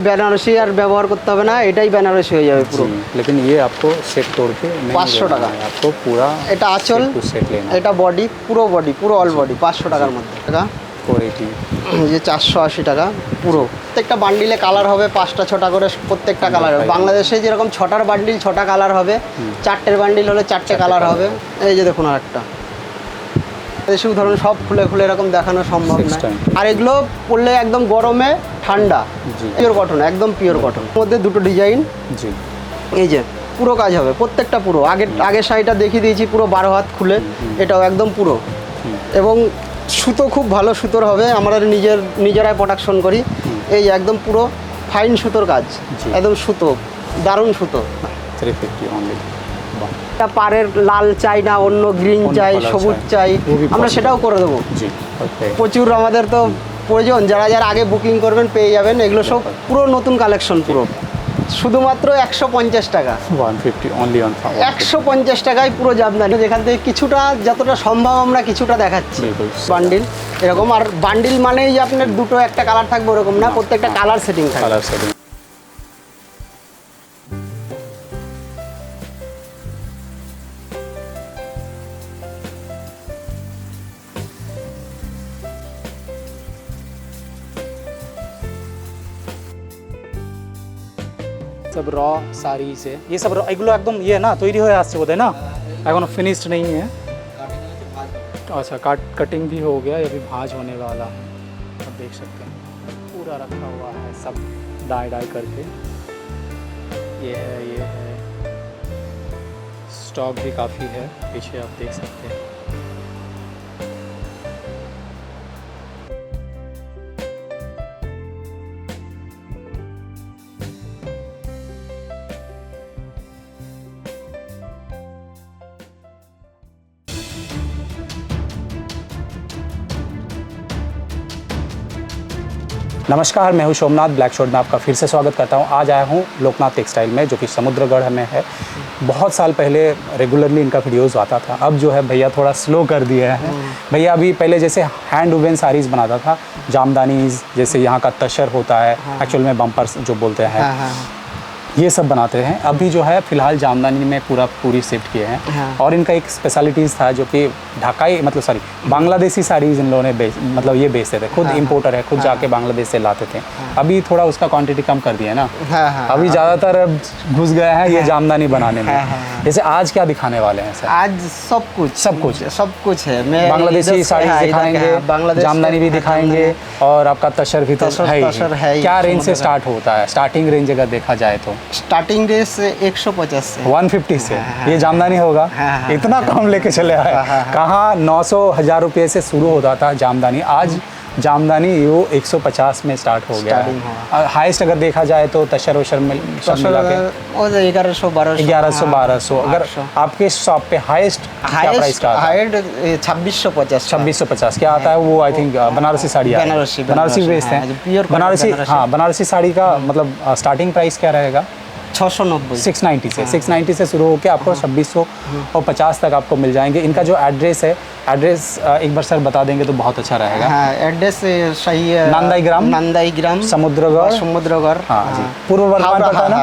বেনারসি আর ব্যবহার করতে হবে না, এটাই বেনারসি হয়ে যাবে পুরো। लेकिन ये आपको सेट तोड़ के नहीं 500 টাকা आपको पूरा এটা আঁচল, सेट लेना। এটা বডি, পুরো বডি, পুরো অল বডি 500 টাকার মধ্যে। টাকা 480 যে 480 টাকা পুরো। প্রত্যেকটা বান্ডিলে কালার হবে 5টা 6টা করে, প্রত্যেকটা কালার হবে। বাংলাদেশে যেরকম 6টার বান্ডিল 6টা কালার হবে, 4টের বান্ডিল হলে 4টে কালার হবে। এই যে দেখুন আরেকটা দেশি উদাহরণ, সব খুলে খুলে এরকম দেখানো সম্ভব না। আর এগুলো পরলে একদম গরমে ঠান্ডা, পিওর কটন, একদম পিওর কটন। মধ্যে দুটো ডিজাইন, জি এই যে পুরো কাজ হবে প্রত্যেকটা পুরো। আগের শাড়িটা দেখিয়ে দিয়েছি পুরো 12 হাত খুলে, এটাও একদম পুরো। এবং সুতো খুব ভালো সুতোর হবে, আমরা নিজেরাই প্রোডাকশন করি। এই একদম পুরো ফাইন সুতোর কাজ, একদম সুতো, দারুণ সুতো। 350 অনলি। পাড়ের লাল চাই না, অন্য গ্রিন চাই, সবুজ চাই, আমরা সেটাও করে দেবো। প্রচুর আমাদের তো প্রয়োজন, যারা যারা আগে বুকিং করবেন পেয়ে যাবেন। এগুলো সব পুরো নতুন কালেকশন, পুরো শুধুমাত্র 150 টাকা। 150 অনলি অন 150 টাকায় পুরো জামদানি। যেখান থেকে কিছুটা, যতটা সম্ভব আমরা কিছুটা দেখাচ্ছি। বান্ডিল এরকম, আর বান্ডিল মানেই যে আপনার দুটো একটা কালার থাকবে ওরকম না, প্রত্যেকটা কালার সেটিং থাকবে। Colour setting. सब रॉ साड़ी से ये सब एगुलो एकदम ये ना तैयारी হয়ে আসছে বোধহয় না, एखोनो फिनिश्ड नहीं है। अच्छा कटिंग भी हो गया, ये भी भाज होने वाला है। आप देख सकते हैं पूरा रखा हुआ है सब डाई करके। ये है स्टॉक भी काफ़ी है पीछे, आप देख सकते हैं। नमस्कार, मैं हूं सोमनाथ ब्लैक शॉट में आपका फिर से स्वागत करता हूं। आज आया हूं लोकनाथ टेक्सटाइल में, जो कि समुद्रगढ़ में है। बहुत साल पहले रेगुलरली इनका वीडियोस आता था, अब जो है भैया थोड़ा स्लो कर दिए हैं। भैया अभी पहले जैसे हैंड वुवन साड़ीज़ बनाता था, जामदानीज जैसे यहाँ का तशर होता है, एक्चुअल में बम्पर्स जो बोलते हैं, ये सब बनाते हैं। अभी जो है फ़िलहाल जामदानी में पूरी शिफ्ट किए हैं। और इनका एक स्पेशलिटीज़ था जो कि ढाकाई बांग्लादेशी साड़ीज़ इन लोगों ने मतलब ये बेचते थे। खुद इम्पोर्टर है, खुद जाके बांग्लादेश से लाते थे। अभी थोड़ा उसका क्वांटिटी कम कर दिया ना, अभी ज़्यादातर घुस गए हैं ये जामदानी बनाने में। जैसे आज क्या दिखाने वाले हैं सर? आज सब कुछ है। मैं बांग्लादेशी साड़ीज़ दिखाएंगे, जामदानी भी दिखाएंगे, और आपका तशर भी है। क्या रेंज से स्टार्ट होता है? स्टार्टिंग रेंज अगर देखा जाए तो स्टार्टिंग रेट से 150 से 150 से ये जामदानी होगा। इतना कम लेके चले आए। कहाँ 900-1000 रुपये से शुरू होता था जामदानी, आज जामदानी वो 150 में स्टार्ट हो गया है। हाईएस्ट अगर देखा जाए तो तशर वशर में सब मिला के 1100-1200। अगर आपके शॉप पे हाईएस्ट क्या प्राइस का आता है? 2650 क्या आता है वो? आई थिंक बनारसी साड़ी, बनारसी बेचते हैं बनारसी। हाँ, बनारसी साड़ी का मतलब स्टार्टिंग प्राइस क्या रहेगा? 690 से शुरू होकर आपको 2650 तक आपको मिल जाएंगे। इनका जो एड्रेस है, एड्रेस एक बार सर बता देंगे तो बहुत अच्छा रहेगा। हाँ, एड्रेस सही है, नंदाई ग्राम समुद्रगढ़। हाँ जी, पूर्व बर्धमान पड़ता है ना।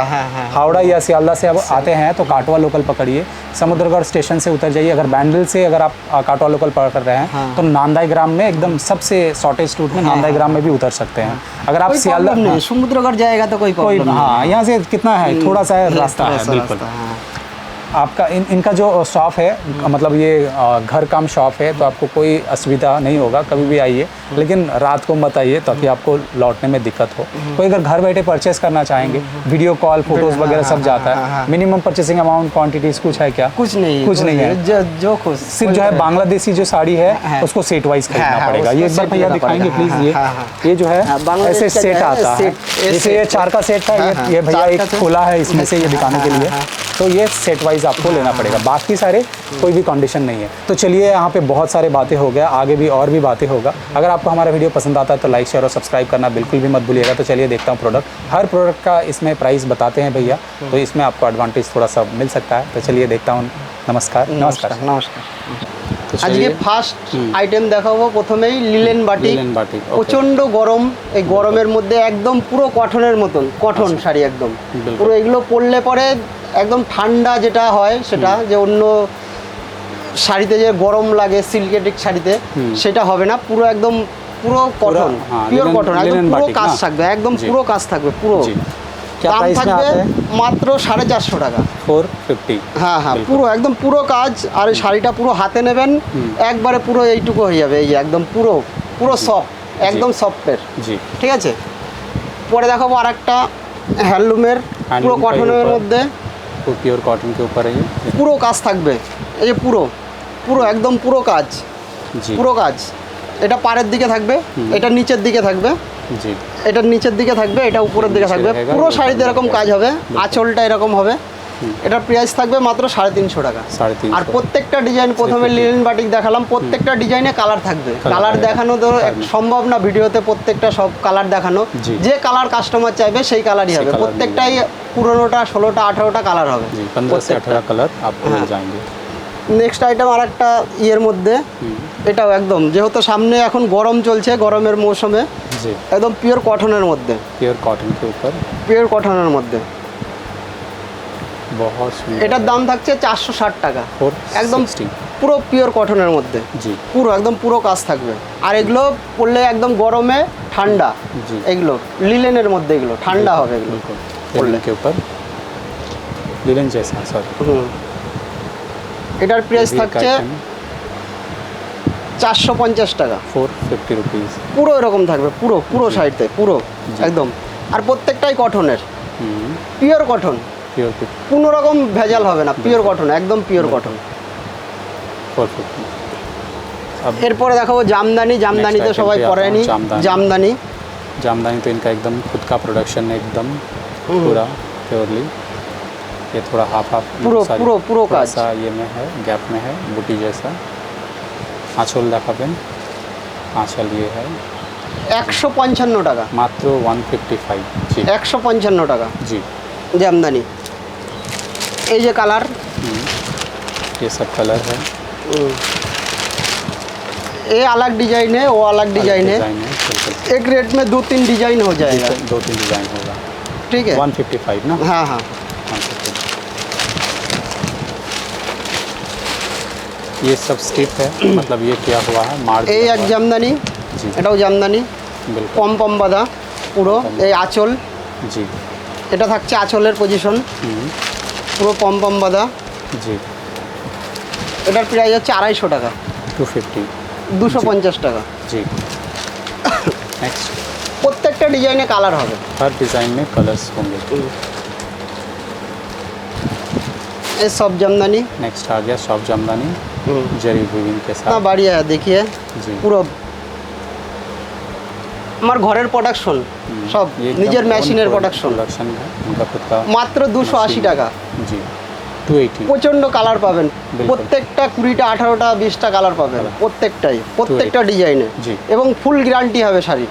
हावड़ा या सियालदा से अब आते हैं तो काटवा लोकल पकड़िए, समुद्रगढ़ स्टेशन से उतर जाइए। अगर बैंडल से अगर आप काटवा लोकल पकड़ रहे हैं तो नांदाई ग्राम में एकदम सबसे शॉर्टेस्ट रूट में नांदाई ग्राम में भी उतर सकते हैं। अगर आप सियालदा समुद्रगढ़ जाएगा तो कोई हाँ, यहाँ से कितना है, थोड़ा सा रास्ता है बिल्कुल। आपका इनका जो शॉप है, मतलब ये घर काम शॉप है, तो आपको कोई असुविधा नहीं होगा, कभी भी आइए। लेकिन रात को मत आइए ताकि आपको लौटने में दिक्कत हो। कोई अगर घर बैठे परचेस करना चाहेंगे, वीडियो कॉल, फोटोज़ वगैरह सब जाता है। मिनिमम परचेसिंग अमाउंट, क्वांटिटीज़ कुछ है क्या? कुछ नहीं है। जो सिर्फ जो है बांग्लादेशी जो साड़ी है उसको सेट वाइज खरीदना पड़ेगा। ये एक बार भैया दिखाएंगे प्लीज़। ये जो है ऐसे सेट आता है, जैसे ये 4 का सेट था, ये भैया एक खोला है इसमें से ये दिखाने के लिए, तो ये सेट वाइज आपको लेना पड़ेगा। बाकी सारे कोई भी कंडीशन नहीं है। तो चलिए, यहाँ पे बहुत सारे बातें हो गया, आगे भी और भी बातें होगा। अगर आपको हमारा वीडियो पसंद आता है तो लाइक, शेयर और सब्सक्राइब करना बिल्कुल भी मत भूलिएगा। तो चलिए देखता हूँ प्रोडक्ट। हर प्रोडक्ट का इसमें प्राइस बताते हैं भैया, तो इसमें आपको एडवांटेज थोड़ा सा मिल सकता है। तो चलिए देखता हूँ। नमस्कार। আজকে ফার্স্ট আইটেম দেখাবো প্রথমেই linen batik. Linen batik, okay. প্রচন্ড গরম, এই গরমের মধ্যে একদম পুরো কটনের মতন, কটন শাড়ি একদম বিলকুল। পুরো। এগুলো পরলে পরে একদম ঠান্ডা যেটা হয় সেটা, যে অন্য শাড়িতে যে গরম লাগে সিল্কেটিক শাড়িতে সেটা হবে না, পুরো একদম পুরো কটন, হ্যাঁ, পিওর লিলেন- কটন, একদম লিলেন পুরো বাটিক কাজ না? থাকবে, একদম জি। পুরো কাজ থাকবে পুরো। জি। क्या দাম प्राइस में থাকবে आते हैं? মাত্র 450 টাকা। 450। হ্যাঁ হ্যাঁ, बिल्कुल। পুরো একদম পুরো কাজ। আর এই শাড়িটা পুরো হাতে নেবেন একবারে পুরো এইটুকু হয়ে যাবে, এই যে একদম পুরো পুরো সফট, একদম সফটের, जी। ঠিক আছে। পরে দেখাবো আর একটা হ্যান্ডলুমের পুরো হ্যান্ডলুম কটনের টাইপের। মধ্যে वो प्योर कॉटन के ऊपर है ये। পুরো কাজ থাকবে, এই যে পুরো পুরো একদম পুরো কাজ, जी। পুরো কাজ। এটা পাড়ের দিকে থাকবে, এটা নিচের দিকে থাকবে, जी। এটা নিচের দিকে থাকবে, এটা উপরের দিকে নিচে থাকবে, रहेगा, পুরো ऊपर শাড়িতে এরকম रहेगा। কাজ হবে, আঁচলটা এরকম হবে। এটার প্রাইস থাকবে মাত্র 350 টাকা। 350 আর প্রত্যেকটা ডিজাইন, প্রথমে 350 লিলেন বাটিক দেখালাম, প্রত্যেকটা ডিজাইনে কালার থাকবে। Colour কালার থাকবে। দেখানো তো সম্ভব না ভিডিওতে, প্রত্যেকটা সব কালার দেখানো। জি। যে কালার কাস্টমার চাইবে সেই কালারই সেই হবে, colour প্রত্যেকটাই 15টা 16টা 18টা কালার হবে। जी 15 से 18 कलर आपको मिल हाँ। जाएंगे। নেক্সট আইটেম আর একটা ইয়ের মধ্যে, এটাও একদম যেহেতু সামনে এখন গরম চলছে, গরমের মৌসুমে जी। একদম পিওর কটনের মধ্যে, प्योर कॉटन के ऊपर পিওর কটনের মধ্যে। बहुत सुंदर। এটার দাম থাকছে 460 টাকা, 460 একদম পুরো পিওর কটনের মধ্যে, जी। পুরো একদম পুরো কাজ থাকবে। আর এগুলো পরলে একদম গরমে ঠান্ডা, জি। এগুলো লিলেনের মধ্যে, এগুলো ঠান্ডা হবে এগুলো बिल्कुल পরলে। लिलेन के ऊपर लिलेन जैसा सॉरी। হুম। এটার প্রাইস থাকছে 450 টাকা, 450 रुपीज़। পুরো এরকম থাকবে, পুরো পুরো সাইডতে পুরো একদম। আর প্রত্যেকটাই কটনের, পিওর কটন, प्योर কোনো রকম ভেজাল হবে না, পিওর কটন, একদম পিওর কটন। 450। अब এরপরে দেখাবো জামদানি। জামদানি তো item সবাই पे आता পরেনি, हूँ, जामदानी। জামদানি। जामदानी तो इनका एकदम खुद का प्रोडक्शन है, एकदम पूरा प्योरली। ये थोड़ा हाफ हाफ पूरो काज। सा ये में है, गैप में है, बूटी जैसा। आँचल देखाबेन, आँचल ये है 155 টাকা, मात्र 155। जी 155 টাকা जी। জামদানি। এই যে কালার, ये सब कलर है, ये अलग डिजाइन है, वो अलग डिजाइन है। डिजाइन है बिल्कुल। एक रेट में 2-3 डिजाइन हो जाएगा, 2-3 डिजाइन होगा। ठीक है। 155 ना? हाँ हाँ। 155। ये सब स्टिप है, मतलब ये क्या हुआ है मार्क এই এক জামদানি, जी এটাও জামদানি, बिल्कुल পম পম বাঁধা পুরো। এই আঁচল, जी। এটা থাকছে আঁচলের পজিশন, हम्म, পুরো পম পম বাঁধা। जी। এটার প্রাইস হচ্ছে 250 টাকা, 250। 250 টাকা। जी। नेक्स्ट, প্রত্যেকটা ডিজাইনে কালার হবে। हर डिज़ाइन में कलर्स होंगे। এই সব জামদানি। नेक्स्ट आ गया सॉफ्ट जामदानी जरी वीविंग के না साथ। বাড়িয়ে দেখিয়ে जी। পুরো আমার ঘরের প্রোডাকশন, সব ये एकदम নিজের own মেশিনের প্রোডাকশন। प्रोडक्शन है उनका खुद का। মাত্র 280 টাকা। जी 280। প্রচন্ড কালার পাবেন, প্রত্যেকটা 20টা 18টা 20টা কালার পাবেন, প্রত্যেকটা ডিজাইনে, জি। এবং ফুল গ্যারান্টি হবে শাড়ি।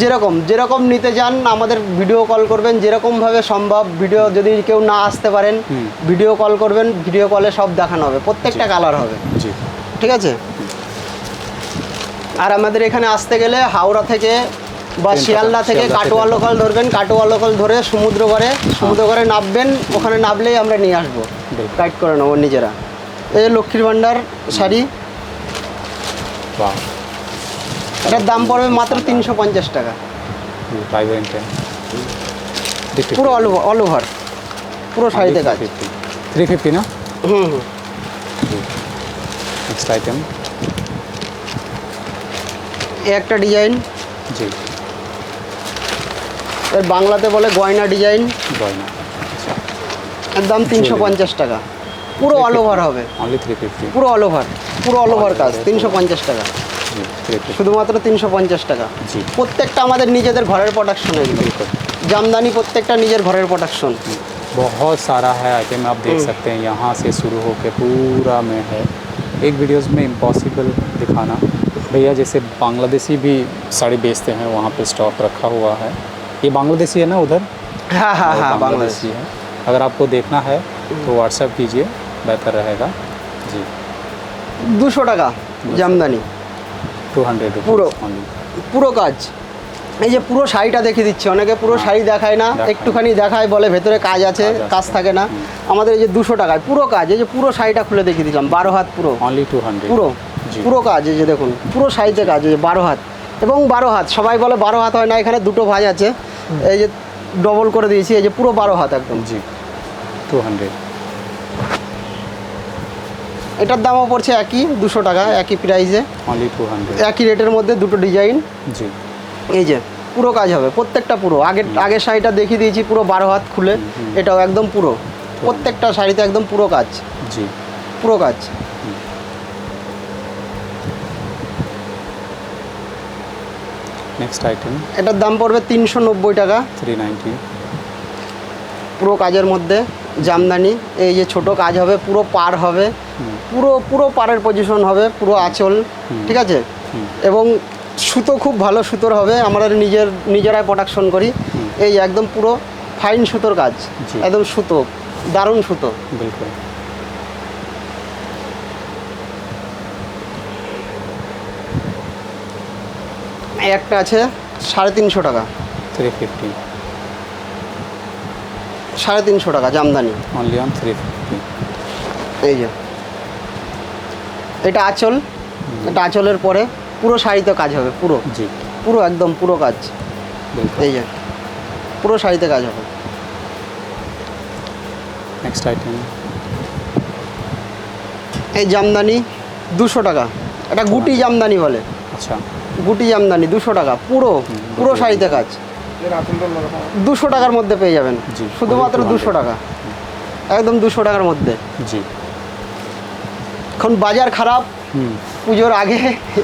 যেরকম যেরকম নিতে চান আমাদের ভিডিও কল করবেন, যেরকমভাবে সম্ভব। ভিডিও যদি কেউ না আসতে পারেন, ভিডিও কল করবেন, ভিডিও কলে সব দেখানো হবে, প্রত্যেকটা কালার হবে, जी ঠিক আছে। আর আমাদের এখানে আসতে গেলে হাওড়া থেকে বা শিয়ালদা থেকে শিয়ালদা কাটোয়া থেকে। লোকাল ধরবেন, কাটোয়া লোকাল ধরে সমুদ্রগড়ে নামবেন, ওখানে নামলেই আমরা নিয়ে আসবো, बिल्कुल। গাইড করে নেবো নিজেরা। এই যে লক্ষ্মীর ভাণ্ডার শাড়ি, वाह, এটার দাম পড়বে মাত্র 350 টাকা, वाइब्रेंट है। পুরো অল ওভার, পুরো শাড়িতে কাজ। 350 ना? হুম হুম। Next item. এই একটা ডিজাইন, जी এর বাংলাতে বলে গয়না ডিজাইন, गॉयना। এর দাম 350 টাকা, পুরো অল ওভার হবে, ओनली 350। পুরো অল ওভার কাজ, 350 টাকা, जी 350। শুধুমাত্র 350 টাকা। जी প্রত্যেকটা আমাদের নিজেদের ঘরের প্রোডাকশন, এগুলো बिल्कुल। জামদানি প্রত্যেকটা নিজের ঘরের প্রোডাকশন। बहुत सारा है आइटम, आप देख सकते हैं यहाँ से शुरू होकर पूरा में है। एक वीडियोस में इम्पॉसिबल दिखाना। भैया जैसे बांग्लादेशी भी साड़ी बेचते हैं, वहाँ पे स्टॉक रखा हुआ है। ये बांग्लादेशी है ना उधर? হ্যাঁ হ্যাঁ वो হ্যাঁ, বাংলাদেশ। बांग्लादेशी है। अगर आपको देखना है तो व्हाट्सएप कीजिए, बेहतर रहेगा। जी 200 টাকা জামদানি 200 rupees পুরো। only. পুরো কাজ। এই যে পুরো শাড়িটা দেখিয়ে দিচ্ছি, অনেকে পুরো শাড়ি দেখায় না, দেখায়। একটুখানি দেখায়, বলে ভেতরে কাজ আছে, কাজ আছে। কাজ থাকে না। আমাদের এই যে 200 টাকায় পুরো কাজ, এই যে পুরো শাড়িটা খুলে দেখিয়ে দিলাম, 12 হাত পুরো, Only 200. পুরো জি। পুরো কাজ। এই যে দেখুন পুরো শাড়িতে কাজ, এই যে 12 হাত এবং 12 হাত। সবাই বলে 12 হাত হয় না, এখানে দুটো ভাঁজ আছে, এই যে ডবল করে দিয়েছি, এই যে পুরো 12 হাত একদম। जी 200. এটার দামও পড়ছে একই 200 টাকা, একই প্রাইসে, Only 200. একই রেটের মধ্যে দুটো ডিজাইন। जी এই যে পুরো কাজ হবে, প্রত্যেকটা পুরো। আগের শাড়িটা দেখিয়ে দিয়েছি পুরো 12 হাত খুলে, এটাও একদম পুরো, প্রত্যেকটা শাড়িতে একদম পুরো কাজ, जी পুরো কাজ। नेक्स्ट आइटम এটার দাম পড়বে 390 টাকা, 390. পুরো কাজের মধ্যে জামদানি। এই যে ছোট কাজ হবে, পুরো পার হবে, পুরো পুরো পাড়ের পজিশন হবে, পুরো আঁচল, ঠিক আছে। এবং সুতো খুব ভালো সুতোর হবে, আমরা নিজেরাই প্রোডাকশন করি। এই একদম পুরো ফাইন সুতোর কাজ, জি। একদম সুতো, দারুণ সুতো। बिल्कुल এই একটা আছে 350 টাকা, 350. 350 টাকা জামদানি। Only on 350. এই যে এটা আঁচল, এটা আঁচলের পরে পুরো শাড়িতে কাজ হবে, পুরো जी পুরো একদম পুরো কাজ। बिल्कुल. এই যে পুরো শাড়িতে কাজ হবে। नेक्स्ट आइटम এই জামদানি 200 টাকা, এটা গুটি জামদানি বলে, अच्छा গুটি জামদানি 200 টাকা, পুরো পুরো শাড়িতে কাজ। 200 টাকার মধ্যে পেয়ে যাবেন, জি। শুধুমাত্র Only 200 টাকা, একদম 200 টাকার মধ্যে। जी এখন বাজার খারাপ, পুজোর আগে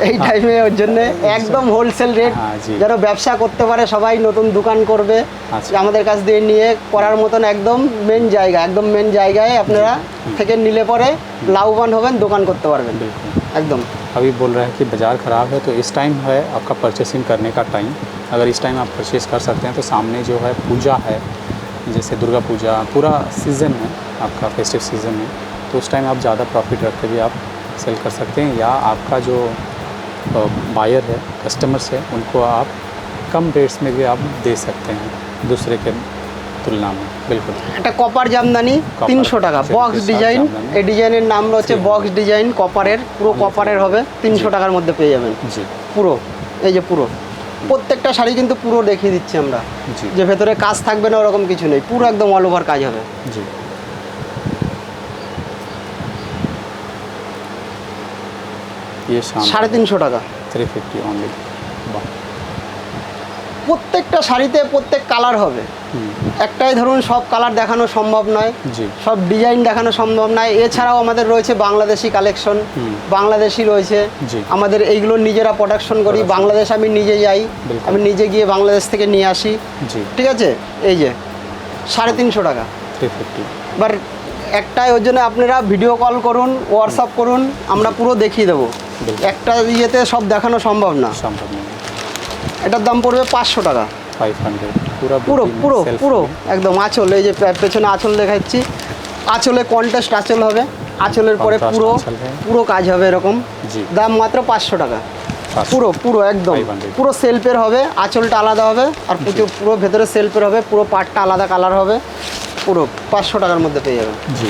এই টাইমে, ওর জন্য একদম হোলসেল রেট, হ্যাঁ, জি। যেন ব্যবসা করতে পারে সবাই, নতুন দোকান করবে, আচ্ছা। আমাদের কাছ দিয়ে নিয়ে করার মতন একদম মেন জায়গা, একদম মেন জায়গায় আপনারা থেকে নিলে পরে লাভবান হবেন, দোকান করতে পারবেন बिल्कुल. একদম। अभी बोल रहे हैं कि बाज़ार ख़राब है, तो इस टाइम है आपका परचेसिंग करने का टाइम. अगर इस टाइम आप परचेस कर सकते हैं तो सामने जो है पूजा है, जैसे दुर्गा पूजा, पूरा सीज़न है आपका, फेस्टिव सीज़न है, तो उस टाइम आप ज़्यादा प्रॉफिट रख के भी आप सेल कर सकते हैं, या आपका जो बायर है, कस्टमर्स है, उनको आप कम रेट्स में भी आप दे सकते हैं दूसरे के तुलना में. बिल्कुल এটা কপার জামদানি কপার 300 টাকা, self box Kesar design. Jamdani. এই ডিজাইনের নাম হচ্ছে বক্স ডিজাইন, কপারের, পুরো কপারের হবে, 300 টাকার মধ্যে পেয়ে যাবেন जी পুরো। এই যে পুরো প্রত্যেকটা শাড়ি কিন্তু পুরো দেখিয়ে দিচ্ছি আমরা, जी যে ভেতরে কাজ থাকবে না ওরকম কিছু নেই, পুরো একদম অল ওভার কাজ হবে। जी ये शाम 350 টাকা। 350 ओनली. वाह. প্রত্যেকটা শাড়িতে প্রত্যেক কালার হবে, একটাই ধরুন সব কালার দেখানো সম্ভব নয়, जी সব ডিজাইন দেখানো সম্ভব নয়। এছাড়াও আমাদের রয়েছে বাংলাদেশি কালেকশন, বাংলাদেশি রয়েছে, জি। আমাদের এইগুলো নিজেরা প্রোডাকশন করি। Production. বাংলাদেশ আমি নিজে যাই, বিলকুল। আমি নিজে গিয়ে বাংলাদেশ থেকে নিয়ে আসি, जी ঠিক আছে। এই যে 350 টাকা। 350. এবার একটাই, ওর জন্য আপনারা ভিডিও কল করুন, হোয়াটসঅ্যাপ করুন, আমরা পুরো দেখিয়ে দেবো। বিলকুল। একটা ইয়েতে সব দেখানো সম্ভব না। संभव नहीं है. এটার দাম পড়বে 500 টাকা, 500 पूरा পুরো booty में পুরো self পুরো में. একদম আঁচল। এই যে পেছনে আঁচল দেখাচ্ছি, আঁচলে কন্ট্রাস্ট আঁচল হবে, আঁচলের পরে Contrast পুরো আঁচল হবে। পুরো কাজ হবে এরকম। জি। দাম মাত্র 500 টাকা, 500 পুরো পুরো একদম 500 পুরো সেলফের হবে, আঁচলটা আলাদা হবে, আর পুরো ভেতরে সেলফের হবে, পুরো পার্টটা আলাদা কালার হবে, পুরো 500 টাকার মধ্যে পেয়ে যাবেন। जी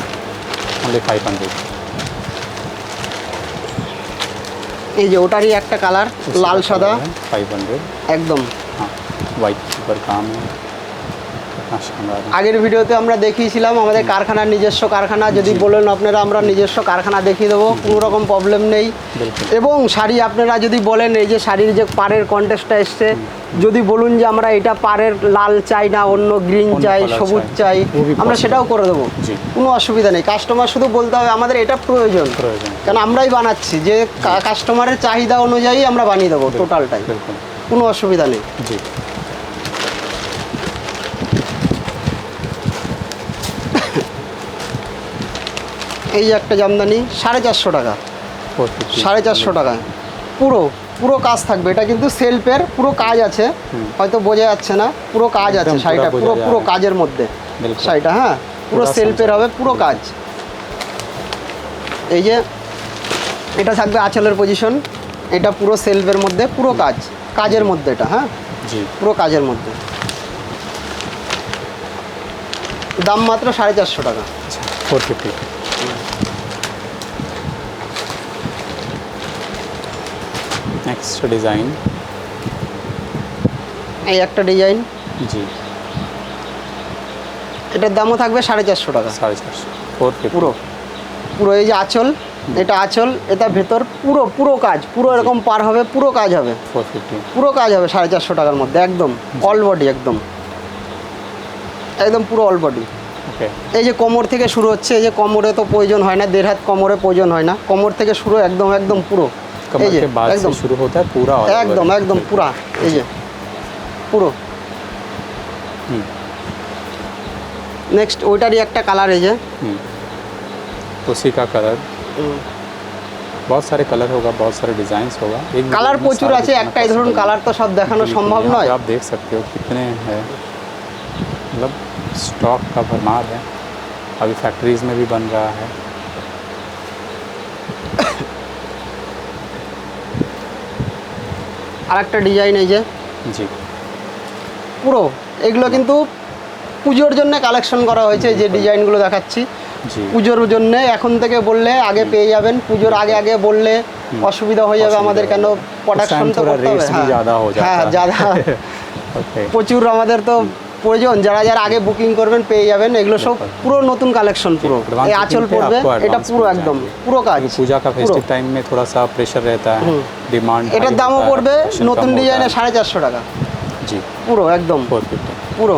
ओनली 500. এই যে ওটারই একটা কালার, লাল সাদা 500. একদম। हाँ वाइट पर काम है. कितना शानदार है. আগের ভিডিওতে আমরা দেখিয়েছিলাম আমাদের কারখানার নিজস্ব কারখানা, যদি বলেন আপনারা আমরা নিজস্ব কারখানা দেখিয়ে দেবো, কোনো রকম প্রবলেম নেই। बिल्कुल. এবং শাড়ি আপনারা যদি বলেন, এই যে শাড়ির যে পাড়ের কন্টেস্টটা এসছে, যদি বলুন যে আমরা এটা পাড়ের লাল চাই না, অন্য গ্রিন অন্য চাই, colour সবুজ চাই, চাই, ও ভি আমরা possible. সেটাও করে দেবো, জি। কোনো অসুবিধা নেই। কাস্টমার শুধু বলতে হবে আমাদের এটা প্রয়োজন, प्रयोजन. কারণ আমরাই বানাচ্ছি, যে কাস্টমারের চাহিদা অনুযায়ী আমরা বানিয়ে দেবো টোটালটাই, बिल्कुल. কোনো অসুবিধা নেই। जी এই যে একটা জামদানি 450 টাকা, 450. 450 টাকা, পুরো পুরো কাজ থাকবে। এটা কিন্তু সেলফের পুরো কাজ আছে, হয়তো বোঝা যাচ্ছে না, পুরো কাজ আছে একদম শাড়িটা, পুরো পুরো বোঝা পুরো যায়। কাজের মধ্যে बिल्कुल. শাড়িটা, হ্যাঁ পুরো পুরো সেলফের সামসা। হবে, পুরো কাজ। এই যে এটা থাকবে আঁচলের পজিশন, এটা পুরো সেলফের মধ্যে, পুরো কাজের মধ্যে, এটা হ্যাঁ जी পুরো কাজের মধ্যে। দাম মাত্র 450 টাকা। 450 नेक्स्ट डिज़ाइन এই একটা ডিজাইন, जी এটার দামও থাকবে 450 টাকা। 450 450 পুরো পুরো এই যে আঁচল, এটা আঁচল, এটা ভেতর পুরো পুরো কাজ, পুরো এরকম পার হবে, পুরো কাজ হবে, 450 পুরো কাজ হবে 450 টাকার মধ্যে, একদম অল বডি, একদম একদম পুরো অল বডি। ओके এই যে কোমর থেকে শুরু হচ্ছে, এই যে কোমরে তো প্রয়োজন হয় না, 1.5 হাত কোমরে প্রয়োজন হয় না, কোমর থেকে শুরু একদম একদম পুরো, এই कमर যে के बाद একদম से शुरू होता है पूरा all over। একদম একদম পুরা, এই যে পুরো। হুম। নেক্সট ওইটারই একটা কালার, এই যে उसी का कलर बहुत सारे कलर होगा, बहुत सारे डिजाइन्स होगा, एक কালার वीडियो में প্রচুর सारे আছে, दिखाना একটাই ধরুন possible কালার তো সব দেখানো नहीं। সম্ভব यहाँ নয়। पे आप देख सकते हो कितने हैं, मतलब स्टॉक का भरमार है, अभी फैक्ट्रीज में भी बन रहा है। আর একটা ডিজাইন, এই যে जी পুরো এগুলো কিন্তু পুজোর জন্য কালেকশন করা হয়েছে, যে ডিজাইনগুলো দেখাচ্ছি जी পুজোর জন্য। এখন থেকে বললে আগে পেয়ে যাবেন, পুজোর আগে আগে বললে অসুবিধা হয়ে যাবে আমাদের, কেন প্রোডাকশন তো थोड़ा করতে হবে। रेट्स भी হ্যাঁ ज़्यादा हो जाता হ্যাঁ है। ज़्यादा ओके প্রচুর আমাদের তো প্রয়োজন, যারা যারা আগে বুকিং করবেন পেয়ে যাবেন, এগুলো সব পুরো নতুন কালেকশন, পুরো advance এই আঁচল booking पे পড়বে, आपको এটা advance পুরো मिल একদম जाएंगे। পুরো কাজ, क्योंकि पूजा का পুরো। फेस्टिव टाइम में थोड़ा सा प्रेशर रहता है, डिमांड এটার দামও পড়বে নতুন ডিজাইনে 450 টাকা, जी পুরো একদম 450 পুরো।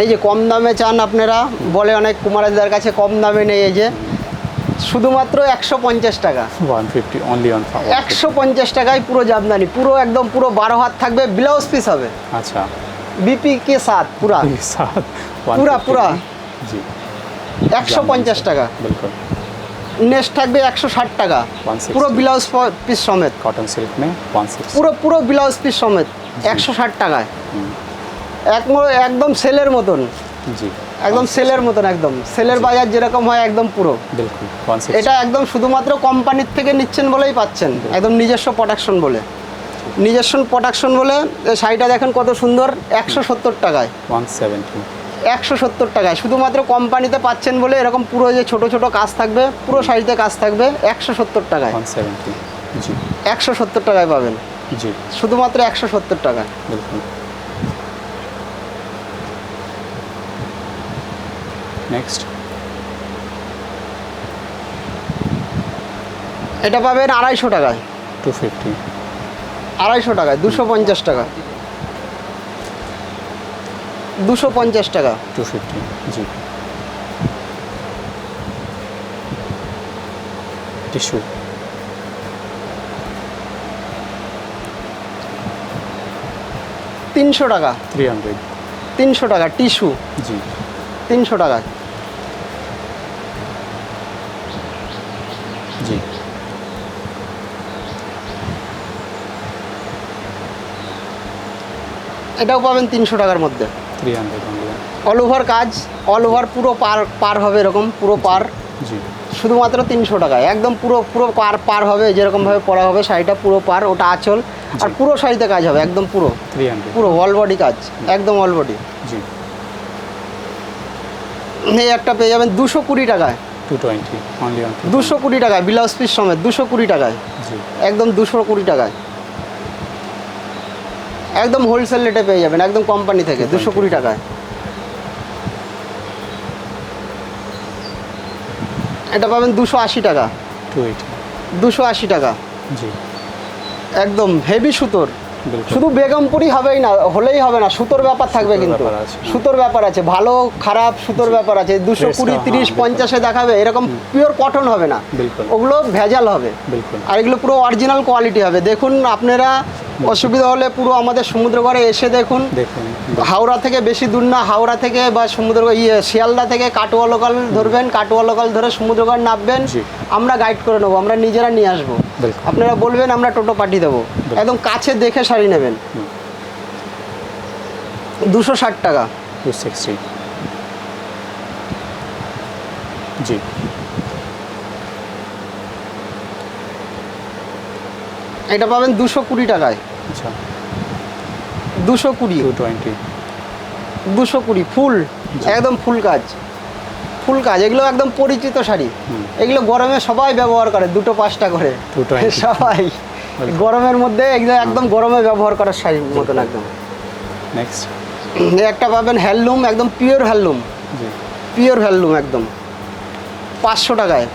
এই যে কম দামে চান আপনারা, বলে অনেক কুমারদার কাছে কম দামে নেই, এই যে শুধুমাত্র 150 টাকা, 150 ओनली ऑन 150 টাকায় পুরো জামদানি, পুরো একদম পুরো 12 হাত থাকবে, ব্লাউজ পিস হবে अच्छा বিপি কে সাথ, পুরা के साथ पूरा 150 पूरा। जी 150 টাকা। बिल्कुल নেক্সট থাকবে 160 টাকা, 160 পুরো ব্লাউজ পিস সমেত, कॉटन सिल्क में 160 পুরো পুরো ব্লাউজ পিস সমেত 160 টাকায়, একদম সেলের মতন, जी একদম সেলের মতন, একদম সেলের বাজার যেরকম হয় একদম পুরো। बिल्कुल 160 এটা একদম শুধুমাত্র কোম্পানির থেকে নিচ্ছেন বলেই পাচ্ছেন, একদম নিজস্ব প্রোডাকশন বলে, নিজস্ব প্রোডাকশন বলে। এই শাড়িটা দেখেন কত সুন্দর, 170 টাকায়, 170 170 টাকায় শুধুমাত্র কোম্পানিতে পাচ্ছেন বলে, এরকম পুরো যে ছোট ছোট কাজ থাকবে, পুরো শাড়িতে কাজ থাকবে 170 টাকায়, 170 जी 170 টাকায় পাবেন, जी শুধুমাত্র 170 টাকায়। बिल्कुल नेक्स्ट এটা পাবেন 250 টাকায়, 250 250 টাকায়, 250 টাকা, 250 টাকা। 250 जी टिश्यू 300 টাকা, 300 300 টাকা টিস্যু, जी 300 টাকা। जी এটাও পাবেন 300 টাকার মধ্যে, 300 only অল ওভার কাজ, অল ওভার পুরো পার পার হবে, এরকম পুরো পার, जी শুধুমাত্র 300 টাকায়, একদম পুরো পুরো পার পার হবে, যেরকমভাবে পরা হবে শাড়িটা পুরো পার, ওটা আঁচল, আর পুরো শাড়িতে কাজ হবে, একদম পুরো 300 পুরো অল বডি কাজ, একদম অল বডি। जी এই একটা পেয়ে যাবেন 220 টাকায়, 220 only on 220 টাকায় ব্লাউজ পিস সমেত, 220 টাকায়, जी একদম 220 টাকায়, একদম হোলসেল রেটে পেয়ে যাবেন, একদম কোম্পানি থেকে 220 টাকায়। এটা পাবেন 280 টাকা, 280 280 টাকা, जी একদম হেভি সুতোর, बिल्कुल শুধু বেগমপুরি হবেই না, হলেই হবে না, সুতোর ব্যাপার থাকবে, সুতোর কিন্তু ব্যাপার আছে। সুতোর ব্যাপার আছে, ভালো খারাপ সুতোর ব্যাপার আছে, 220 30 50-এ দেখাবে, এরকম পিওর কটন হবে না, बिल्कुल ওগুলো ভেজাল হবে, बिल्कुल আর এগুলো পুরো অরিজিনাল কোয়ালিটি হবে। দেখুন আপনারা, অসুবিধা হলে পুরো আমাদের সমুদ্রগড়ে এসে দেখুন, দেখুন হাওড়া থেকে বেশি দূর না, হাওড়া থেকে বা শিয়ালদা থেকে কাটোয়া লোকাল ধরবেন, কাটোয়া লোকাল ধরে সমুদ্রগড় নামবেন, জি। আমরা গাইড করে নেবো, আমরা নিজেরা নিয়ে আসবো, बिल्कुल আপনারা বলবেন আমরা টোটো পাঠিয়ে দেবো, একদম কাছে দেখে শাড়ি নেবেন। 260 টাকা, 260 जी এটা পাবেন 220 টাকায়। अच्छा 220 220 220 ফুল, একদম ফুল কাজ, ফুল কাজ। এগুলো একদম পরিচিত শাড়ি, এগুলো গরমে সবাই ব্যবহার করে, 2-5টা করে 220 সবাই গরমের মধ্যে এগুলো একদম গরমে ব্যবহার করার শাড়ির মতন একদম। नेक्स्ट একটা পাবেন হ্যান্ডলুম, একদম পিওর হ্যান্ডলুম, जी পিওর হ্যান্ডলুম একদম 500 টাকায়।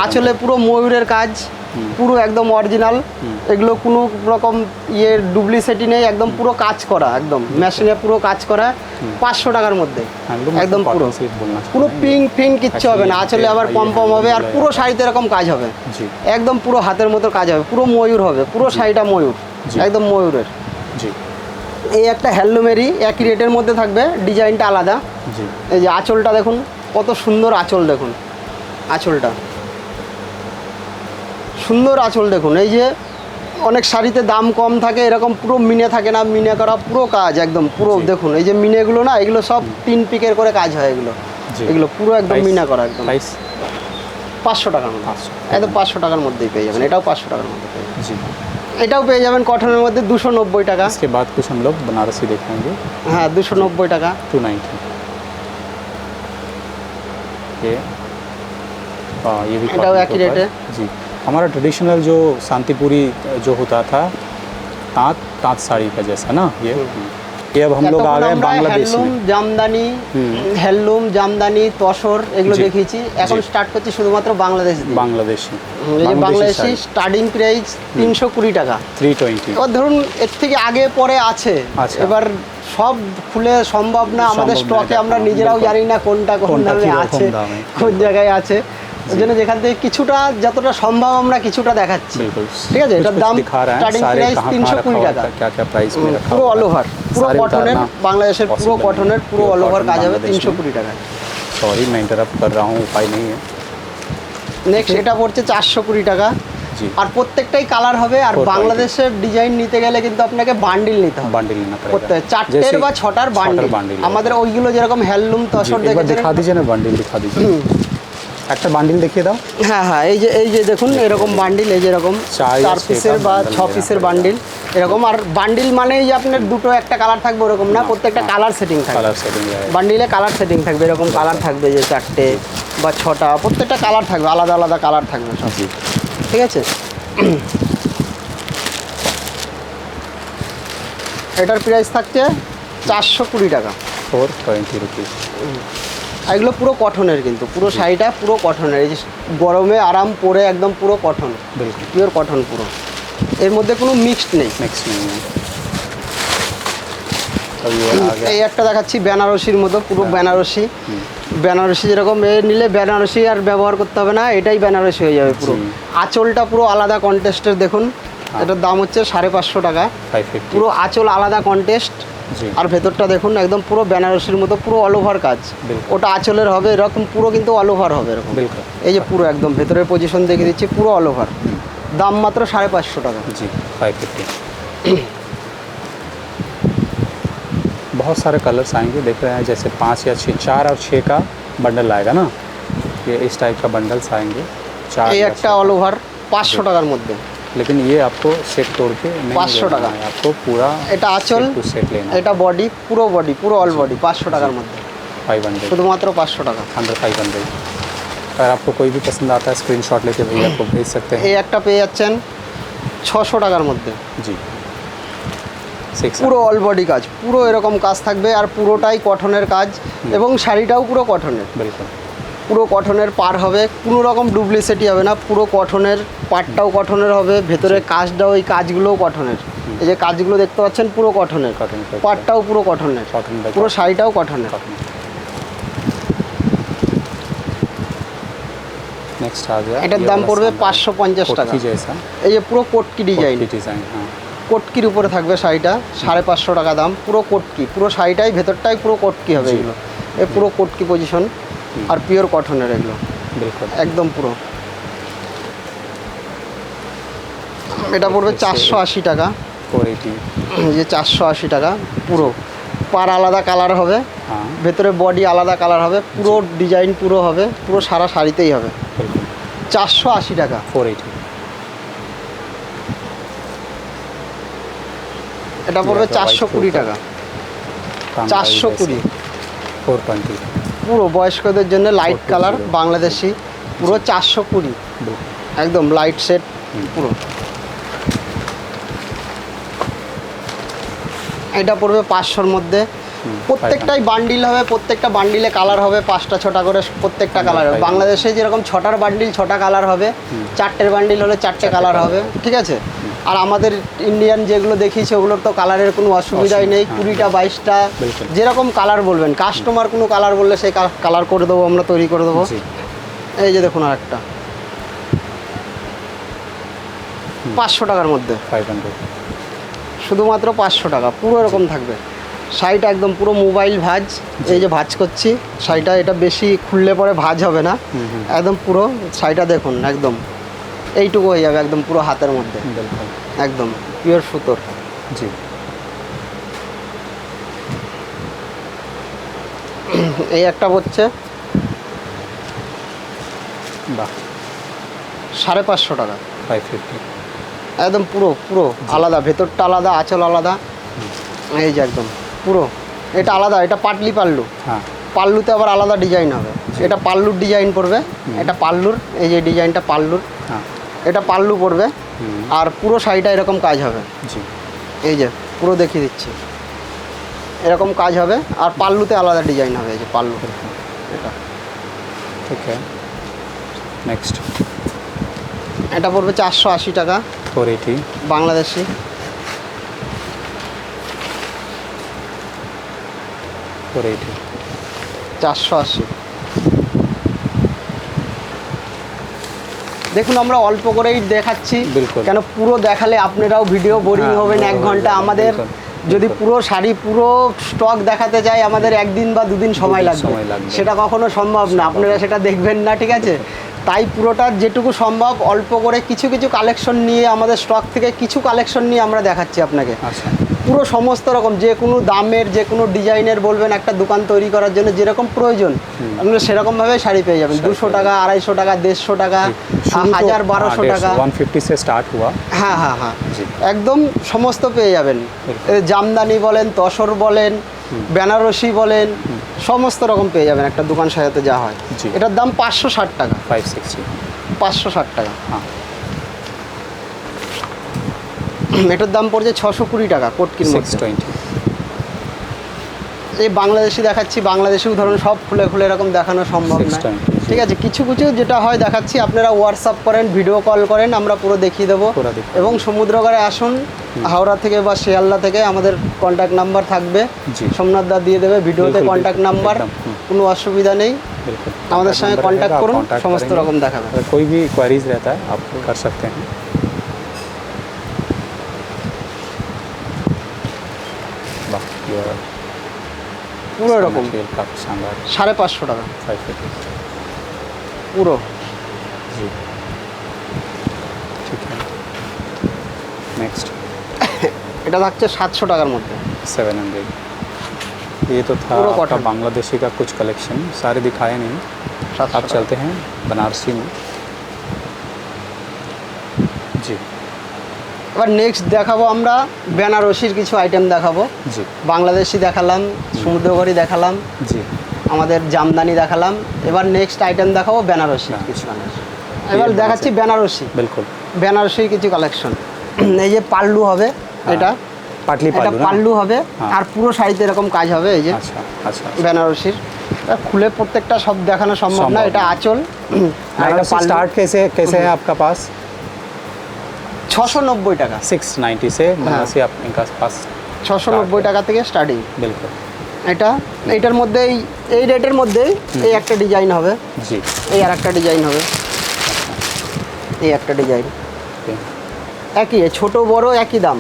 আঁচলে পুরো ময়ূরের কাজ, পুরো একদম অরিজিনাল। এগুলো কোনো রকম ডুপ্লিসিটি নেই, একদম পুরো কাজ করা, একদম মেশিনে পুরো কাজ করা, 500 টাকার মধ্যে हैंडलूम একদম পুরো। कॉटन सिल्क बोलना পুরো পিঙ্ক ফিঙ্ক কিচ্ছু হবে না, আঁচলে আবার পম পম হবে, আর পুরো শাড়িতে এরকম কাজ হবে, जी একদম পুরো হাতের মতো কাজ হবে, পুরো ময়ূর হবে, পুরো শাড়িটা ময়ূর, জি। একদম ময়ূরের। जी এই একটা হ্যান্ডলুমেরই একই রেটের মধ্যে থাকবে, ডিজাইনটা আলাদা। जी এই যে আঁচলটা দেখুন, কত সুন্দর আঁচল দেখুন, আঁচলটা সুন্দর আঁচল দেখুন। এই যে অনেক শাড়িতে দাম কম থাকে, এরকম পুরো মিনে থাকে না, মিনে করা পুরো কাজ একদম পুরো। জি। দেখুন এই যে মিনেগুলো না, এগুলো সব 3 পিকের করে কাজ হয় এগুলো, জি। এগুলো পুরো একদম Price? মিনা করা একদম। प्राइस 500 টাকার মধ্যে, 500 একদম 500 টাকার মধ্যেই পেয়ে যাবেন। এটাও 500 টাকার মধ্যে পেয়ে যাবেন। जी এটাও পেয়ে যাবেন কটনের মধ্যে 290 টাকা। इसके बाद कुछ हम लोग बनारसी देखेंगे হ্যাঁ 290 টাকা। 290 ये ये भी एटाও cotton एक ही के ऊपर। रेट है। जी हमारा ट्रेडिशनल जो शांतिपुरी जो होता था ताँत ताँत साड़ी का जैसा ना ये अब हम लोग आ गए बांग्लादेश হ্যান্ডলুম में জামদানি, হ্যান্ডলুম জামদানি তসর এগুলো জি। দেখিয়েছি। এখন জি। স্টার্ট করছি শুধুমাত্র বাংলাদেশ দিয়ে। बांग्लादेशी এই যে বাংলাদেশি স্টার্টিং প্রাইস 320 টাকা। 320 এবার ধরুন এর থেকে আগে পরে আছে, আচ্ছা। এবার সব খুলে সম্ভব না, আমাদের সম্ভব না স্টকে এটা, আমরা হ্যাঁ, নিজেরাও বিলকুল। জানি না কোনটা কোন কোনটা দামে কিরকম আছে, দামে, কোন জায়গায় আছে। ওই জন্য যেখান থেকে কিছুটা যতটা সম্ভব আমরা কিছুটা দেখাচ্ছি। बिल्कुल ঠিক আছে, এটার कुछ দাম दिखा रहे हैं স্টার্টিং सारे প্রাইস कहाँ कहाँ रखा 320 हुआ টাকা। है क्या क्या प्राइस में रखा পুরো हुआ অল है। ওভার, পুরো सारे কটনের, उतारना বাংলাদেশের পুরো possible কটনের, नहीं। পুরো Pure অল ওভার cotton কাজ হবে बांग्लादेश में। 320 টাকায়। सॉरी मैं इंटरप्ट कर रहा हूँ उपाय नहीं है নেক্সট এটা পড়ছে 420 টাকা। जी আর প্রত্যেকটাই কালার হবে। আর 420 বাংলাদেশের ডিজাইন নিতে গেলে কিন্তু আপনাকে বান্ডিল নিতে হবে, बांडिल लेना করতে पड़ेगा 4টের বা 6টার বান্ডিল। আমাদের ওইগুলো যেরকম হ্যান্ডলুম जी, তসর एक बार দেখেছেন। दिखा दीजिए ना बांडिल दिखा दीजिए একটা বান্ডিল দেখিয়ে দাও হ্যাঁ হ্যাঁ, এই যে দেখুন এরকম বান্ডিল, এই যে এরকম 4 পিসের বা 6 পিসের বান্ডিল এরকম। আর বান্ডিল মানেই যে আপনার দুটো একটা কালার থাকবে ওরকম না, প্রত্যেকটা কালার সেটিং থাকবে। কালার সেটিং বান্ডিলে কালার সেটিং থাকবে, এরকম কালার থাকবে যে 4টে বা 6টা, প্রত্যেকটা কালার থাকবে, আলাদা আলাদা কালার থাকবে সব। জি ঠিক আছে। এটার প্রাইস থাকছে 420 টাকা। 420 रुपीस আর এগুলো পুরো কটনের, কিন্তু পুরো শাড়িটা পুরো কটনের। এই যে গরমে আরাম পরে একদম পুরো কটন, बिल्कुल পিওর কটন পুরো, এর মধ্যে কোনো মিক্সড নেই। नेक्स्ट नहीं है अब ये आ गया এই একটা দেখাচ্ছি বেনারসির মতো, পুরো বেনারসি। বেনারসি যেরকম এ নিলে বেনারসি আর ব্যবহার করতে হবে না, এটাই বেনারসি হয়ে যাবে পুরো। জি। আঁচলটা পুরো আলাদা কন্টেস্টের দেখুন, এটার দাম হচ্ছে 550 টাকা। 550 পুরো আঁচল আলাদা কন্টেস্ট, জি আর ভেতরটা দেখুন একদম পুরো বেনারসির মতো, পুরো অল ওভার কাজ। বিলকুল। ওটা আঁচলের হবে এরকম পুরো, কিন্তু অল ওভার হবে এরকম। बिल्कुल এই যে পুরো একদম ভেতরের পজিশন দেখে দিচ্ছি, পুরো অল ওভার। দাম মাত্র 550 টাকা। जी 550 बहुत सारे कलर्स आएंगे देख रहे हैं जैसे 5 या 6 4 और 6 का बंडल आएगा ना ये इस टाइप का बंडल्स आएंगे 4 এই या একটা 6 অল ওভার 500 টাকার মধ্যে। लेकिन ये आपको सेट तोड़ के नहीं 500 लेना টাকা। है, आपको पूरा এটা আঁচল, सेट टू सेट लेना है এটা বডি, পুরো বডি, পুরো অল বডি 500 টাকার মধ্যে, 500 শুধুমাত্র 500 টাকা। अंडर 500 अगर आपको कोई भी पसंद आता है स्क्रीनशॉट लेके भैया को भेज सकते এই हैं একটা পেয়ে যাচ্ছেন 600 টাকার মধ্যে, जी 6 পুরো অল বডি কাজ, পুরো এরকম কাজ থাকবে, আর পুরোটাই কটনের কাজ, এবং শাড়িটাও পুরো কটনের, बिल्कुल পুরো কটনের পার হবে, কোনো রকম ডুপ্লিসিটি হবে না, পুরো কটনের, পাটটাও কটনের হবে, ভেতরে কাজটাও, এই কাজগুলোও কটনের। এই যে কাজগুলো দেখতে পাচ্ছেন পুরো কটনের, কটন পাটটাও পুরো কটনের, कॉटन बाय পুরো শাড়িটাও কটনের। कॉटन नेक्स्ट आ गया এটার ये দাম वाला পড়বে शानदार 550 টাকা। कोटकी जैसा এই যে পুরো কোটকি ডিজাইন, कोटकी डिजाइन हाँ কোটকির উপরে থাকবে শাড়িটা, 550 টাকা দাম। পুরো কোটকি, পুরো শাড়িটাই ভেতরটাই পুরো কোটকি হবে জি। এগুলো, এই পুরো কোটকি পজিশন, আর পিওর কটনের এগুলো बिल्कुल একদম পুরো। এটা পড়বে 480 টাকা। 480 এই যে 480 টাকা, পুরো পার আলাদা কালার হবে, हाँ ভেতরে বডি আলাদা কালার হবে, পুরো ডিজাইন পুরো হবে, পুরো সারা শাড়িতেই হবে। बिल्कुल 480 টাকা। 480 এটা পড়বে 420 টাকা। 420 420 পুরো বয়স্কদের জন্য লাইট কালার বাংলাদেশি, পুরো 420 একদম লাইট সেট পুরো। এটা পড়বে 500-র মধ্যে। প্রত্যেকটাই বান্ডিল হবে, প্রত্যেকটা বান্ডিলে কালার হবে 5টা 6টা করে, প্রত্যেকটা কালার হবে। বাংলাদেশে যেরকম 6টার বান্ডিল 6টা কালার হবে, 4টের বান্ডিল হলে 4টে কালার হবে, ঠিক আছে। আর আমাদের ইন্ডিয়ান যেগুলো দেখিয়েছে ওগুলোর তো কালারের কোনো অসুবিধাই নেই, 20টা 22টা যেরকম কালার বলবেন, কাস্টমার কোনো কালার বললে সেই কালার করে দেবো, আমরা তৈরি করে দেবো। এই যে দেখুন আর একটা 500 টাকার মধ্যে, 500 শুধুমাত্র 500 টাকা, পুরো এরকম থাকবে। শাড়িটা একদম পুরো মোবাইল ভাঁজ, এই যে ভাঁজ করছি শাড়িটা, এটা বেশি খুললে পরে ভাঁজ হবে না, একদম পুরো শাড়িটা দেখুন একদম এইটুকু হয়ে যাবে, একদম পুরো হাতের মধ্যে, একদম পিওর সুতোর। জি এই একটা হচ্ছে বাহ 550 টাকা, 550 একদম পুরো পুরো আলাদা, ভেতরটা আলাদা, আঁচল আলাদা, এই যে একদম পুরো এটা আলাদা। এটা পাটলি পাল্লু, হ্যাঁ পাল্লুতে আবার আলাদা ডিজাইন হবে, এটা পাল্লুর ডিজাইন পড়বে, এটা পাল্লুর, এই যে ডিজাইনটা পাল্লুর, হ্যাঁ এটা পাল্লু পড়বে। আর পুরো শাড়িটা এরকম কাজ হবে, জি এই যে পুরো দেখিয়ে দিচ্ছি, এরকম কাজ হবে। আর পাল্লুতে আলাদা ডিজাইন হবে, এই যে পাল্লু এটা। ঠিক আছে নেক্সট এটা পড়বে 480 টাকা 480 বাংলাদেশি। 480 480। দেখুন আমরা অল্প করেই দেখাচ্ছি, বিলকুল। কেন পুরো দেখালে আপনারাও ভিডিও বোরিং হ্যাঁ, হবেন bore 1 হয়ে ঘন্টা। যাবে, আমাদের বিলকুল, যদি বিলকুল। পুরো শাড়ি পুরো স্টক দেখাতে যাই আমাদের 1 দিন বা 2 দিন সময় লাগবে, সেটা কখনো সম্ভব না, আপনারা সেটা দেখবেন না, ঠিক আছে। তাই পুরোটা যেটুকু সম্ভব অল্প করে কিছু কিছু কালেকশন নিয়ে, আমাদের স্টক থেকে কিছু কালেকশন নিয়ে আমরা দেখাচ্ছি আপনাকে। আচ্ছা পুরো সমস্ত রকম যে কোনো দামের, যে কোনো ডিজাইনের বলবেন, একটা দোকান তৈরি করার জন্য যেরকম প্রয়োজন আপনারা সেরকমভাবে শাড়ি পেয়ে যাবেন। 200 টাকা, 250 টাকা, 150 টাকা, 1000, 1200 টাকা, 150 से स्टार्ट हुआ হ্যাঁ হ্যাঁ হ্যাঁ জি। একদম সমস্ত পেয়ে যাবেন। বিলকুল। জামদানি বলেন, তসর বলেন, বেনারসি বলেন, সমস্ত রকম পেয়ে যাবেন একটা দোকান সাজাতে যা হয়। জি। এটার দাম 560 টাকা, 560 560 টাকা। हाँ এটার দাম পড়ছে 620 টাকা কোটকির মধ্যে। 620 এই বাংলাদেশি দেখাচ্ছি, বাংলাদেশি উদাহরণ সব খুলে খুলে এরকম দেখানো সম্ভব না, 620 ঠিক আছে। কিছু কিছু যেটা হয় দেখাচ্ছি, আপনারা হোয়াটসঅ্যাপ করেন, ভিডিও কল করেন, আমরা পুরো দেখিয়ে দেবো। পুরো দেখিয়ে এবং সমুদ্রগড়ে আসুন, হাওড়া থেকে বা শিয়ালদা থেকে আমাদের কন্ট্যাক্ট নাম্বার থাকবে, জি। সোমনাথ দা দিয়ে দেবে ভিডিওতে বিলকুল, কন্ট্যাক্ট বিলকুল, নাম্বার, একদম, কোনো অসুবিধা নেই। बिल्कुल আমাদের সঙ্গে नंबर কন্ট্যাক্ট रहेगा, आप করুন, contact সমস্ত करेंगे। রকম দেখাবে। अगर कोई भी क्वेरीज रहता है आप कर सकते हैं। वाह ये পুরো এরকম मटेरियल काफ़ी शानदार 550 টাকা 550 পুরো। जी ठीक है नेक्स्ट এটা থাকছে 700 টাকার মধ্যে। 700 ये तो था पूरा आपका कॉटन। बांग्लादेशी का कुछ कलेक्शन, सारे दिखाए नहीं। 700 आप টাকা। चलते हैं बनारसी में जी এবার নেক্সট দেখাবো আমরা বেনারসির কিছু আইটেম দেখাবো। जी বাংলাদেশি দেখালাম, সমুদ্রগড়ি দেখালাম, जी আমাদের জামদানি দেখালাম। এবার নেক্সট আইটেম দেখাবো বেনারসি হ্যাঁ। কিছু। এবার দেখাচ্ছি বেনারসি, बिल्कुल বেনারসির কিছু কালেকশন। এই যে পাল্লু হবে, এটা पाटली এটা पालू ना পাল্লু হবে, হ্যাঁ। আর পুরো শাড়িতে এরকম কাজ হবে। এই যে अच्छा अच्छा বেনারসির, এটা খুলে প্রত্যেকটা সব দেখানো সম্ভব না। সম্ভব এটা না। আঁচল, আর এটা बनारसी পাল্লু। स्टार्ट कैसे है आपका पास 690 টাকা, 690 से बनारसी आपके पास 690 টাকা থেকে স্টার্টিং। बिल्कुल এটা এইটার মধ্যেই, এই রেটের মধ্যেই এই একটা ডিজাইন হবে, जी এই আর একটা ডিজাইন হবে, এই একটা ডিজাইন। ओके একই, ছোট বড় একই দাম।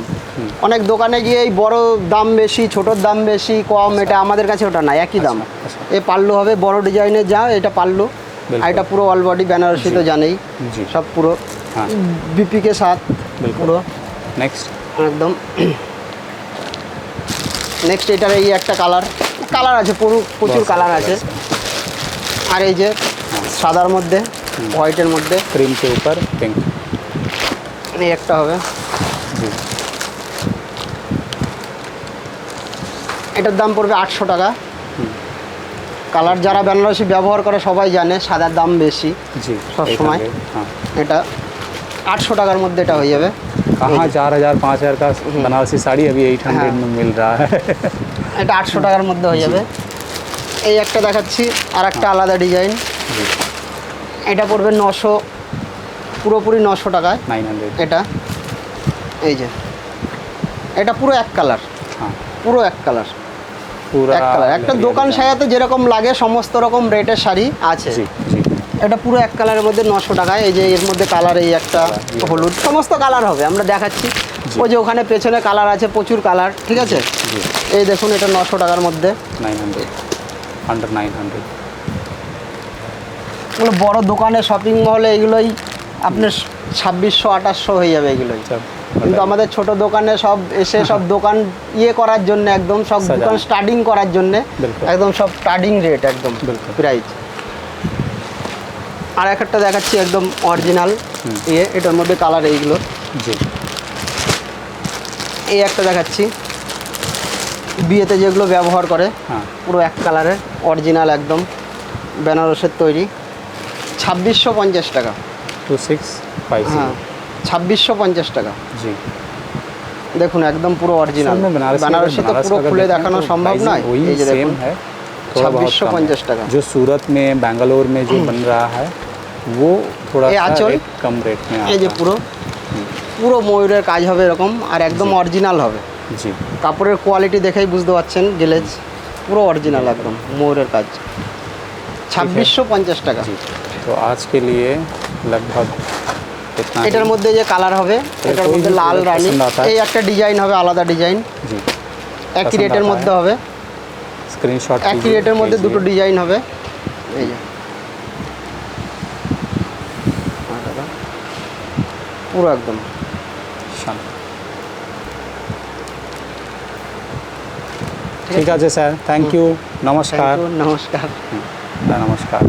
অনেক দোকানে গিয়ে এই বড় দাম বেশি, ছোটোর দাম বেশি কম, এটা আমাদের কাছে ওটা না, একই দাম। আচ্ছা। এই পাল্লু হবে বড় ডিজাইনের, যা এটা পাল্লু, बिल्कुल। আর এটা পুরো অল বডি বেনারসি তো জানেই, जी সব পুরো हाँ বিপিকে সাথ बिल्कुल পুরো नेक्स्ट একদম। নেক্সট এটার এই একটা কালার, কালার আছে প্রচুর কালার আছে। আর এই যে সাদার মধ্যে, হোয়াইটের মধ্যে क्रीम के ऊपर पिंक এই একটা হবে। जी এটার দাম পড়বে 800 টাকা। কালার যারা বেনারসি ব্যবহার করে সবাই জানে সাদার দাম বেশি जी सब एक समय। आगे, हाँ এটা 800 টাকার মধ্যে এটা হয়ে যাবে। कहाँ 4,000 5,000 का बनारसी साड़ी अभी 800 में मिल रहा है এটা 800 টাকার মধ্যে হয়ে যাবে। এই একটা দেখাচ্ছি আর একটা আলাদা ডিজাইন, जी এটা পড়বে 900, পুরোপুরি 900 টাকায় 900 এটা। এই যে এটা পুরো এক কালার, हाँ পুরো এক কালার, पूरा এক কালার। একটা लहरिया দোকান डिजाइन। সাজাতে যেরকম লাগে সমস্ত রকম রেটের শাড়ি আছে। जी जी এটা পুরো এক কালারের মধ্যে 900 টাকায়। এই যে এর মধ্যে কালার, এই একটা হলুদ, সমস্ত কালার হবে আমরা দেখাচ্ছি। ওই যে ওখানে পেছনে কালার আছে, প্রচুর কালার, ঠিক আছে। जी এই দেখুন এটা 900 টাকার মধ্যে। 900 अंडर 900 এগুলো বড় দোকানে শপিং মলে এগুলোই আপনার 2600 2800 হয়ে যাবে এগুলোই। सब কিন্তু আমাদের ছোট দোকানে সব এসে সব দোকান করার জন্য একদম সব সাজানো। দোকান স্টার্টিং করার জন্য বিলকুল। একদম সব স্টার্টিং রেট একদম বিলকুল। প্রাইস। আর একটা দেখাচ্ছি একদম অরিজিনাল এটার মধ্যে কালার এইগুলো। जी এই একটা দেখাচ্ছি বিয়েতে যেগুলো ব্যবহার করে, हाँ পুরো এক কালারের অরিজিনাল একদম বেনারসের তৈরি, 2650 টাকা। 2650 হ্যাঁ 2650 টাকা। जी দেখুন একদম পুরো অরিজিনাল। असल में বেনারসি তো बनारस পুরো का अगर খুলে देखें দেখানো तो সম্ভব pricing নয়। वही এই যে सेम দেখুন है, थोड़ा बहुत कम 2650 টাকা। है। जो सूरत में बेंगलोर में जो बन रहा है वो थोड़ा ये सा आंचल? रेट कम रेट में এই যে आता পুরো পুরো ময়ূরের কাজ হবে এরকম, আর একদম অরিজিনাল হবে। है जी কাপড়ের কোয়ালিটি দেখেই বুঝতে পারছেন, গ্লেজ পুরো অরিজিনাল একদম ময়ূরের কাজ। 2650 টাকা। जी तो आज के लिए लगभग इतना ही। এটার মধ্যে যে কালার হবে, এটার कोई মধ্যে भी লাল product রানী, पसंद आता है। এই একটা ডিজাইন হবে আলাদা ডিজাইন, जी একই पसंद রেটের आता মধ্যে है। হবে, स्क्रीनशॉट একই রেটের মধ্যে দুটো ডিজাইন হবে। এই যে পুরো একদম। ঠিক আছে স্যার, থ্যাংক ইউ, নমস্কার। Thank you, নমস্কার। নমস্কার।